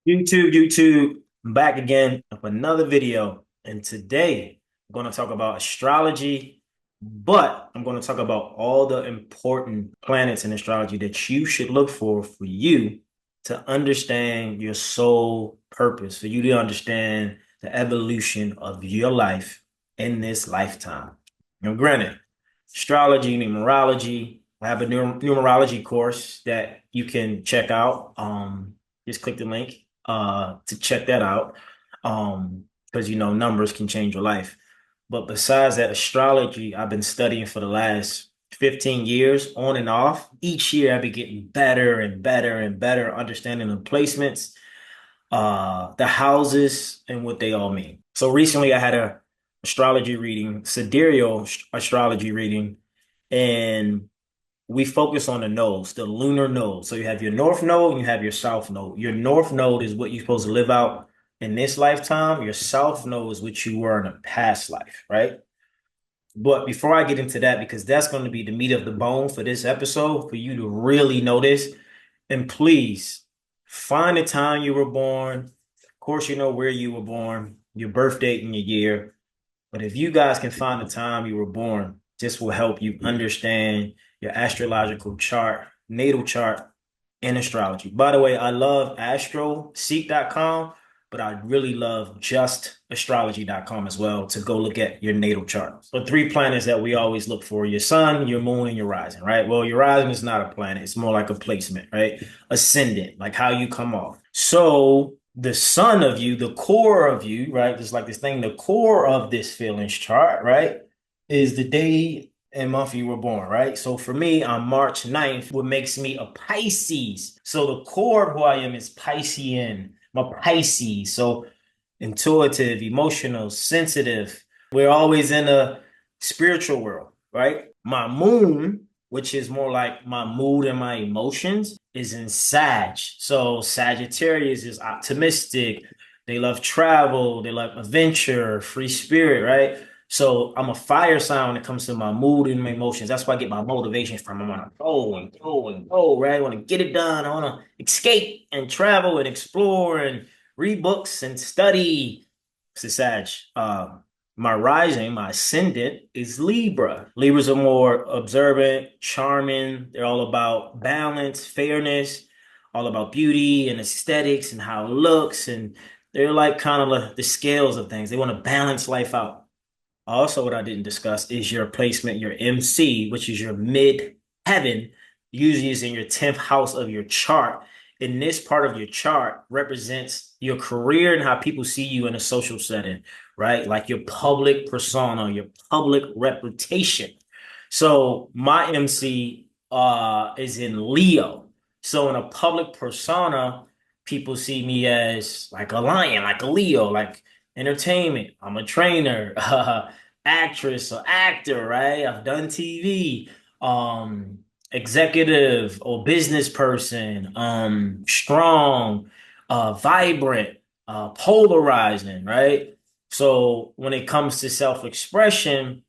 YouTube, I'm back again with another video. And today I'm going to talk about astrology, but I'm going to talk about all the important planets in astrology that you should look for you to understand your soul purpose, for you to understand the evolution of your life in this lifetime. Now, granted, astrology, numerology, I have a numerology course that you can check out. Just click the link to check that out. Because numbers can change your life. But besides that, astrology, I've been studying for the last 15 years on and off. Each year I've been getting better and better and better understanding the placements, the houses, and what they all mean. So recently I had a astrology reading, sidereal astrology reading, and we focus on the nodes, the lunar node. So you have your north node and you have your south node. Your north node is what you're supposed to live out in this lifetime. Your south node is what you were in a past life, right? But before I get into that, because that's going to be the meat of the bone for this episode, for you to really notice, and please find the time you were born. Of course, you know where you were born, your birth date and your year. But if you guys can find the time you were born, this will help you understand your astrological chart, natal chart, and astrology. By the way, I love astroseek.com, but I really love justastrology.com as well to go look at your natal chart. So three planets that we always look for: your sun, your moon, and your rising, right? Well, your rising is not a planet. It's more like a placement, right? Ascendant, like how you come off. So the sun of you, the core of you, right? Just like this thing, the core of this feelings chart, right? Is the day and month you were born, right? So for me, on March 9th, what makes me a Pisces. So the core of who I am is Piscean. I'm a Pisces. So intuitive, emotional, sensitive. We're always in a spiritual world, right? My moon, which is more like my mood and my emotions, is in Sag. So Sagittarius is optimistic. They love travel. They love adventure, free spirit, right? So I'm a fire sign when it comes to my mood and my emotions. That's where I get my motivation from. I want to go and go and go, right? I want to get it done. I want to escape and travel and explore and read books and study. It's a Sag. My rising, my ascendant is Libra. Libras are more observant, charming. They're all about balance, fairness, all about beauty and aesthetics and how it looks. And they're like kind of the scales of things. They want to balance life out. Also, what I didn't discuss is your placement, your MC, which is your mid heaven, usually is in your 10th house of your chart. And this part of your chart represents your career and how people see you in a social setting, right? Like your public persona, your public reputation. So my MC is in Leo. So in a public persona, people see me as like a lion, like a Leo, like entertainment. I'm a trainer, actress or actor, right? I've done TV, executive or business person, strong, vibrant, polarizing, right? So when it comes to self-expression,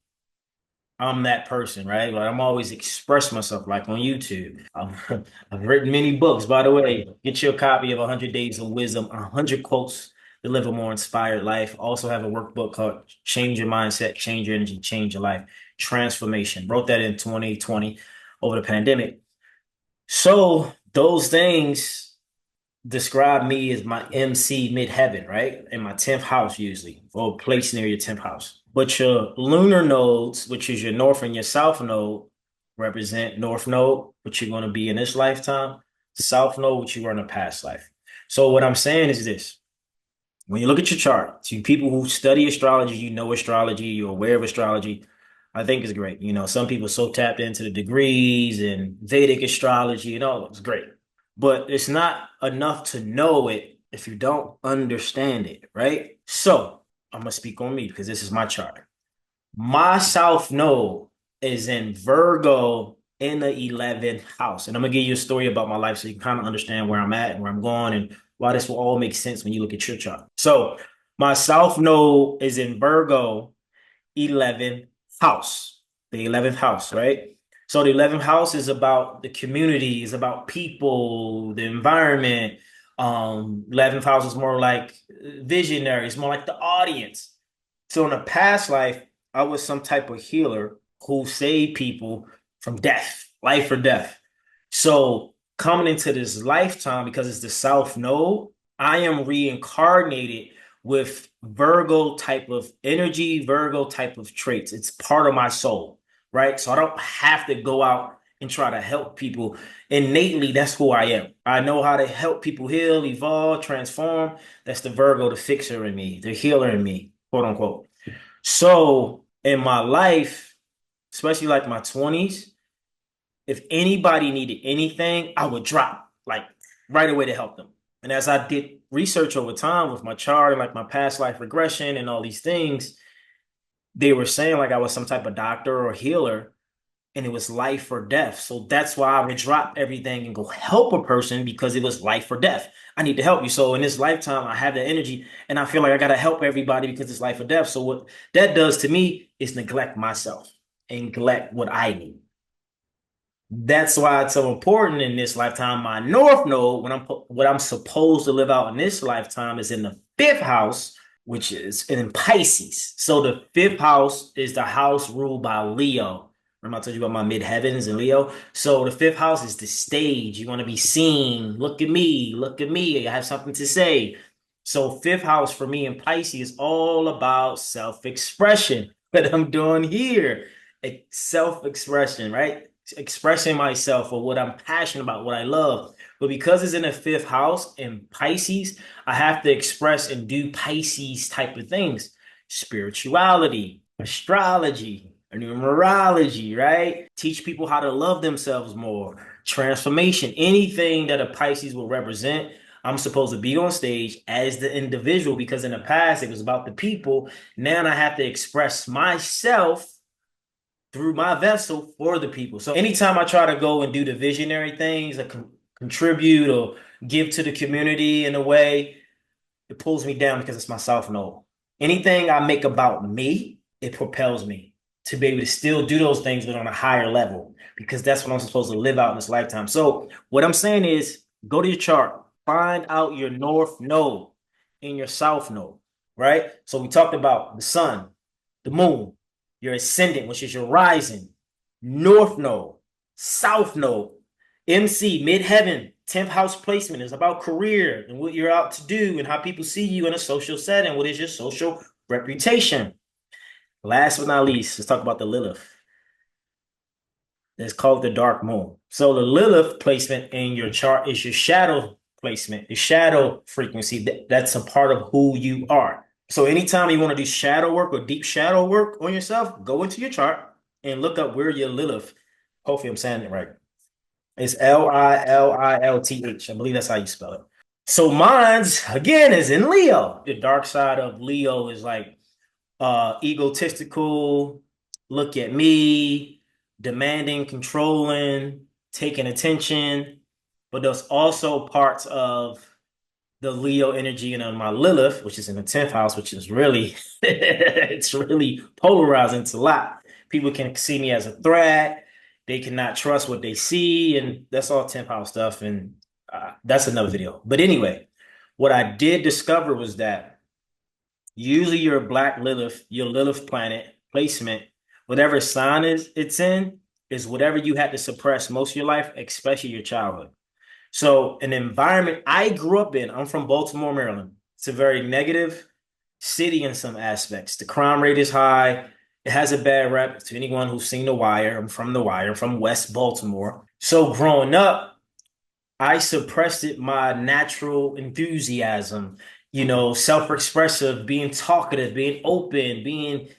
I'm that person, right? Like I'm always express myself, like on YouTube. I've written many books. By the way, get your copy of 100 Days of Wisdom, 100 Quotes to Live a More Inspired Life. Also have a workbook called Change Your Mindset, Change Your Energy, Change Your Life, Transformation. Wrote that in 2020 over the pandemic. So those things describe me as my MC midheaven, right? In my 10th house, usually, or place near your 10th house. But your lunar nodes, which is your north and your south node, represent north node, which you're going to be in this lifetime, south node, which you were in a past life. So, what I'm saying is this: when you look at your chart, to people who study astrology, you know astrology, you're aware of astrology. I think it's great. Some people are so tapped into the degrees and Vedic astrology and all. It's great. But it's not enough to know it if you don't understand it, right? So I'm going to speak on me because this is my chart. My South Node is in Virgo in the 11th house. And I'm going to give you a story about my life so you can kind of understand where I'm at and where I'm going and why this will all make sense when you look at your chart. So my South Node is in Virgo 11th house, the 11th house, right? So the 11th house is about the community, is about people, the environment, 11th house is more like visionary. It's more like the audience. So in a past life, I was some type of healer who saved people from death, life or death. So coming into this lifetime, because it's the South Node, I am reincarnated with Virgo type of energy, Virgo type of traits. It's part of my soul, right? So I don't have to go out and try to help people. Innately, that's who I am. I know how to help people heal, evolve, transform. That's the Virgo, the fixer in me, the healer in me, quote unquote. So in my life, especially like my 20s, if anybody needed anything, I would drop like right away to help them. And as I did research over time with my chart and like my past life regression and all these things, they were saying like I was some type of doctor or healer and it was life or death. So that's why I would drop everything and go help a person because it was life or death. I need to help you. So in this lifetime, I have the energy and I feel like I got to help everybody because it's life or death. So what that does to me is neglect myself and neglect what I need. That's why it's so important in this lifetime. My North Node, when what I'm supposed to live out in this lifetime, is in the fifth house, which is in Pisces. So the fifth house is the house ruled by Leo. Remember I told you about my midheavens and Leo. So the fifth house is the stage. You want to be seen. Look at me. Look at me. I have something to say. So fifth house for me in Pisces is all about self-expression. What I'm doing here, self-expression, right? Expressing myself or what I'm passionate about, what I love. But because it's in the fifth house in Pisces, I have to express and do Pisces type of things. Spirituality, astrology, numerology, right? Teach people how to love themselves more. Transformation, anything that a Pisces will represent. I'm supposed to be on stage as the individual because in the past it was about the people. Now I have to express myself through my vessel for the people. So anytime I try to go and do the visionary things, like contribute or give to the community in a way, it pulls me down because it's my South Node. Anything I make about me, it propels me to be able to still do those things, but on a higher level, because that's what I'm supposed to live out in this lifetime. So what I'm saying is go to your chart, find out your North Node and your South Node, right? So we talked about the sun, the moon, your ascendant, which is your rising, North Node, South Node, MC, midheaven, 10th house placement is about career and what you're out to do and how people see you in a social setting. What is your social reputation? Last but not least, let's talk about the Lilith. It's called the Dark Moon. So the Lilith placement in your chart is your shadow placement, your shadow frequency. That's a part of who you are. So anytime you want to do shadow work or deep shadow work on yourself, go into your chart and look up where your Lilith. Hopefully I'm saying it right. It's Lilith. I believe that's how you spell it. So mine's again is in Leo. The dark side of Leo is like egotistical, look at me, demanding, controlling, taking attention. But there's also parts of the Leo energy and on my Lilith, which is in the 10th house, which is really it's really polarizing. It's a lot. People can see me as a threat. They cannot trust what they see, and that's all 10th house stuff. And that's another video. But anyway, what I did discover was that usually your Black Lilith, your Lilith planet placement, whatever sign it's in, is whatever you had to suppress most of your life, especially your childhood. So an environment I grew up in, I'm from Baltimore, Maryland. It's a very negative city in some aspects. The crime rate is high. It has a bad rep to anyone who's seen The Wire. I'm from The Wire, I'm from West Baltimore. So growing up, I suppressed it, my natural enthusiasm, self-expressive, being talkative, being open,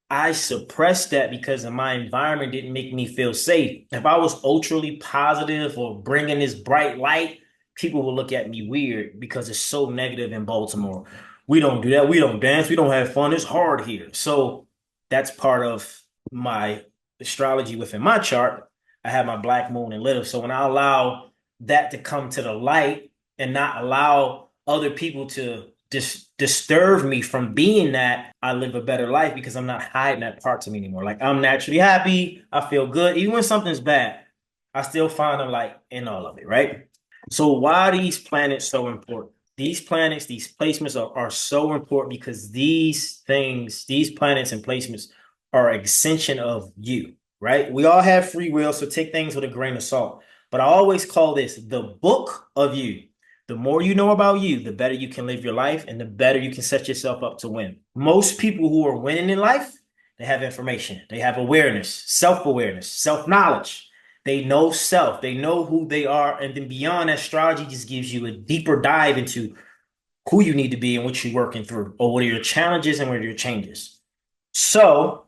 I suppressed that because of my environment didn't make me feel safe. If I was ultrally positive or bringing this bright light, people will look at me weird because it's so negative in Baltimore. We don't do that. We don't dance. We don't have fun. It's hard here. So that's part of my astrology within my chart. I have my Black Moon and Lilith. So when I allow that to come to the light and not allow other people to disturb me from being that, I live a better life because I'm not hiding that part to me anymore. Like I'm naturally happy. I feel good. Even when something's bad, I still find a light in all of it, right? So why are these planets so important? These planets, these placements are so important because these things, these planets and placements are an extension of you, right? We all have free will, so take things with a grain of salt. But I always call this the book of you. The more you know about you, the better you can live your life and the better you can set yourself up to win. Most people who are winning in life, they have information, they have awareness, self-awareness, self-knowledge. They know self, they know who they are, and then beyond, astrology just gives you a deeper dive into who you need to be and what you're working through, or what are your challenges and what are your changes. So,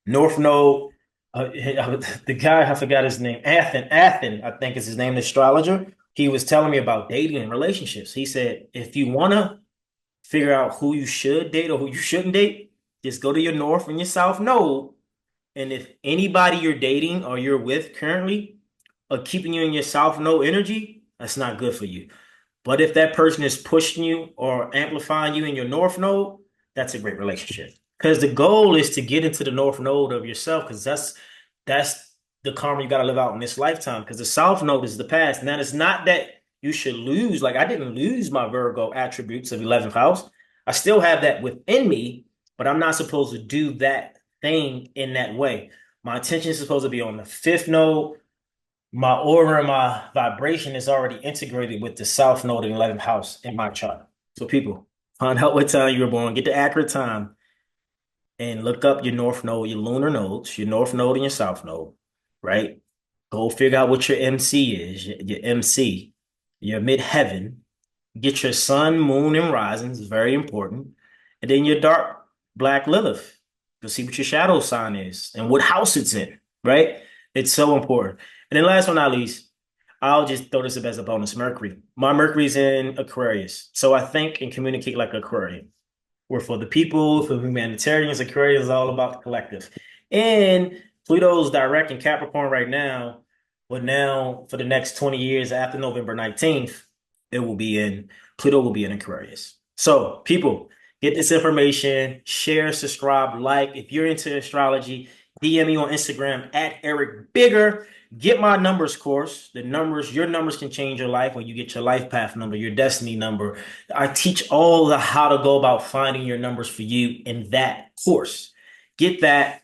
North Node, the guy, I forgot his name, Athen, I think is his name, the astrologer. He was telling me about dating and relationships. He said, if you want to figure out who you should date or who you shouldn't date, just go to your North and your South Node. And if anybody you're dating or you're with currently are keeping you in your South Node energy, that's not good for you. But if that person is pushing you or amplifying you in your North Node, that's a great relationship. Because the goal is to get into the North Node of yourself, because that's the karma you got to live out in this lifetime. Because the South Node is the past. Now, it's not that you should lose. Like I didn't lose my Virgo attributes of 11th house. I still have that within me, but I'm not supposed to do that thing in that way. My attention is supposed to be on the fifth node. My aura and my vibration is already integrated with the south node and 11th house in my chart. So people, find out what time you were born, get the accurate time, and look up your north node, your lunar nodes, your north node and your south node, right? Go figure out what your MC is, your MC, your midheaven. Get your sun, moon, and risings, is very important. And then your dark black Lilith. You'll see what your shadow sign is and what house it's in, right? It's so important. And then last but not least, I'll just throw this up as a bonus. Mercury. My Mercury's in Aquarius. So I think and communicate like Aquarian. We're for the people, for humanitarians. Aquarius is all about the collective. And Pluto's direct in Capricorn right now, but now for the next 20 years after November 19th, it will be in Pluto will be in Aquarius. So, people, get this information, share, subscribe, like. If you're into astrology, DM me on Instagram at Eric Bigger. Get my numbers course. The numbers, your numbers can change your life, or you get your life path number, your destiny number. I teach all the how to go about finding your numbers for you in that course. Get that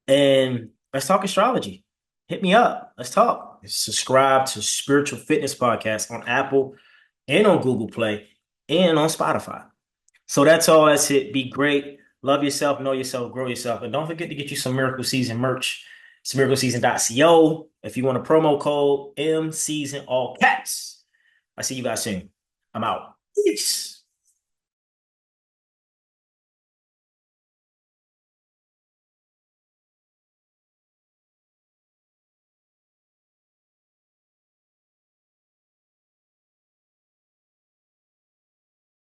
and let's talk astrology. Hit me up. Let's talk. Subscribe to Spiritual Fitness Podcast on Apple and on Google Play and on Spotify. So that's all. That's it. Be great. Love yourself, know yourself, grow yourself. And don't forget to get you some Miracle Season merch. It's miracleseason.co. If you want a promo code, M Season, all caps. I see you guys soon. I'm out. Peace.